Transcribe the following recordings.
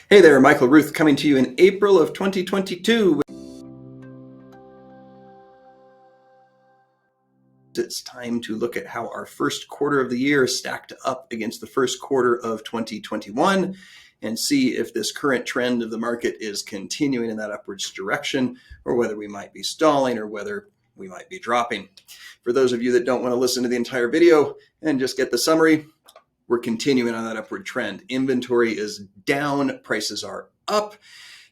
Hey there, Michael Ruth coming to you in April of 2022. It's time to look at how our first quarter of the year stacked up against the first quarter of 2021 and see if this current trend of the market is continuing in that upwards direction or whether we might be stalling or whether we might be dropping. For those of you that don't want to listen to the entire video and just get the summary, we're continuing on that upward trend. Inventory is down, prices are up,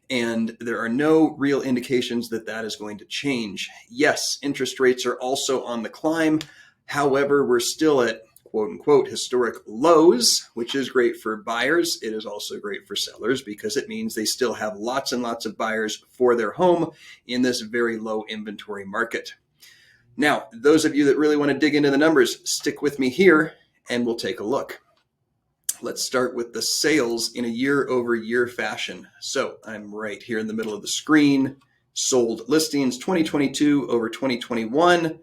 and there are no real indications that that is going to change. Yes, interest rates are also on the climb. However, we're still at quote unquote historic lows, which is great for buyers. It is also great for sellers because it means they still have lots and lots of buyers for their home in this very low inventory market. Now, those of you that really want to dig into the numbers, stick with me here and we'll take a look. Let's start with the sales in a year-over-year fashion. So I'm right here in the middle of the screen. Sold listings 2022 over 2021.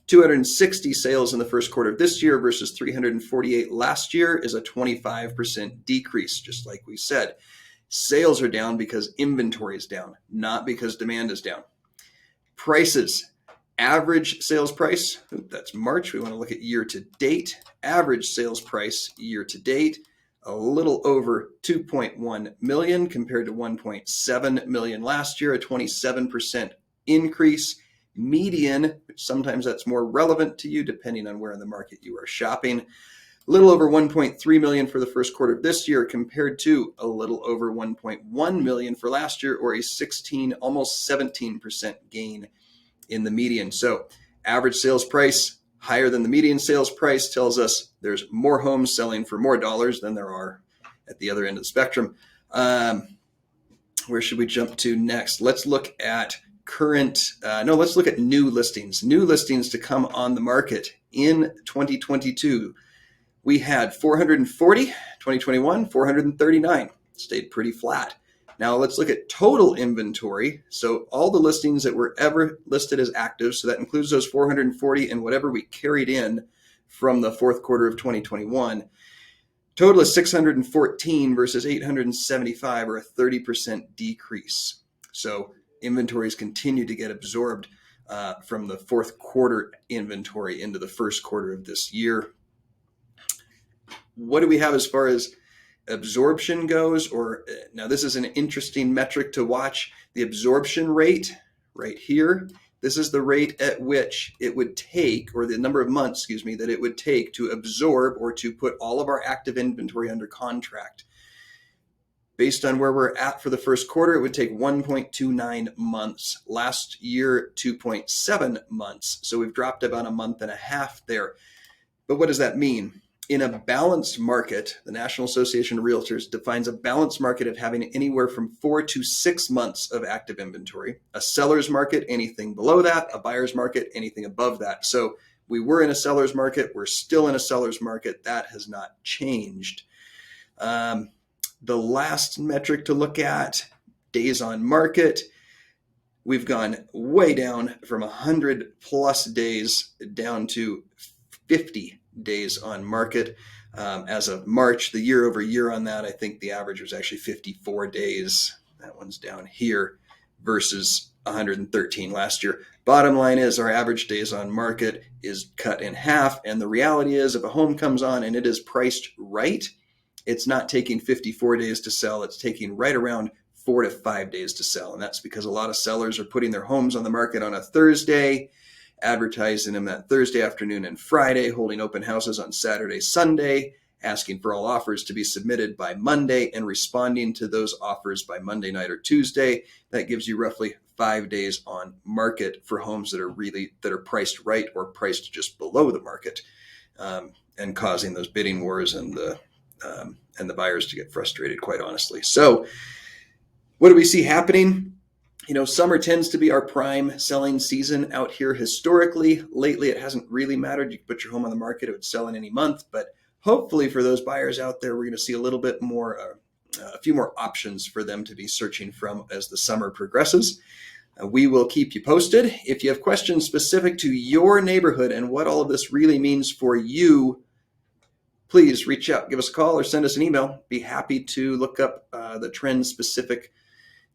260 sales in the first quarter of this year versus 348 last year is a 25% decrease, just like we said. Sales are down because inventory is down, not because demand is down. Prices. Average sales price, that's March. We want to look at year to date. Average sales price year to date, a little over 2.1 million compared to 1.7 million last year, a 27% increase. Median, which sometimes that's more relevant to you depending on where in the market you are shopping, a little over 1.3 million for the first quarter of this year compared to a little over 1.1 million for last year, or a 16, almost 17% gain in the median. So average sales price higher than the median sales price tells us there's more homes selling for more dollars than there are at the other end of the spectrum. Where should we jump to next? Let's look at let's look at new listings. New listings to come on the market in 2022. We had 440, 2021, 439, stayed pretty flat. Now let's look at total inventory. So all the listings that were ever listed as active, so that includes those 440 and whatever we carried in from the fourth quarter of 2021. Total is 614 versus 875, or a 30% decrease. So inventories continue to get absorbed from the fourth quarter inventory into the first quarter of this year. What do we have as far as absorption goes? Now this is an interesting metric to watch. The absorption rate right here. This is the rate at which it would take, or the number of months, that it would take to absorb or to put all of our active inventory under contract. Based on where we're at for the first quarter, it would take 1.29 months. Last year, 2.7 months. So we've dropped about a month and a half there. But what does that mean? In a balanced market, the National Association of Realtors defines a balanced market of having anywhere from 4 to 6 months of active inventory. A seller's market, anything below that. A buyer's market, anything above that. So we were in a seller's market. We're still in a seller's market. That has not changed. The last metric to look at, days on market. We've gone way down from 100 plus days down to 50 days on market. As of March, the year over year on that, I think the average was actually 54 days. That one's down here versus 113 last year. Bottom line is our average days on market is cut in half. And the reality is if a home comes on and it is priced right, it's not taking 54 days to sell. It's taking right around 4 to 5 days to sell. And that's because a lot of sellers are putting their homes on the market on a Thursday, advertising them that Thursday afternoon and Friday, holding open houses on Saturday, Sunday, asking for all offers to be submitted by Monday and responding to those offers by Monday night or Tuesday. That gives you roughly 5 days on market for homes that are priced right or priced just below the market, and causing those bidding wars and the buyers to get frustrated, quite honestly. So what do we see happening? Summer tends to be our prime selling season out here historically. Lately, it hasn't really mattered. You can put your home on the market, it would sell in any month. But hopefully for those buyers out there, we're going to see a little bit more, a few more options for them to be searching from as the summer progresses. We will keep you posted. If you have questions specific to your neighborhood and what all of this really means for you, please reach out, give us a call, or send us an email. Be happy to look up the trends specific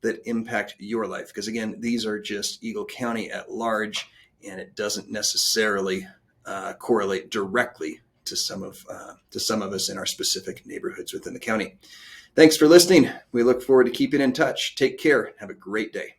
that impact your life. Because again, these are just Eagle County at large, and it doesn't necessarily correlate directly to some of us in our specific neighborhoods within the county. Thanks for listening. We look forward to keeping in touch. Take care. Have a great day.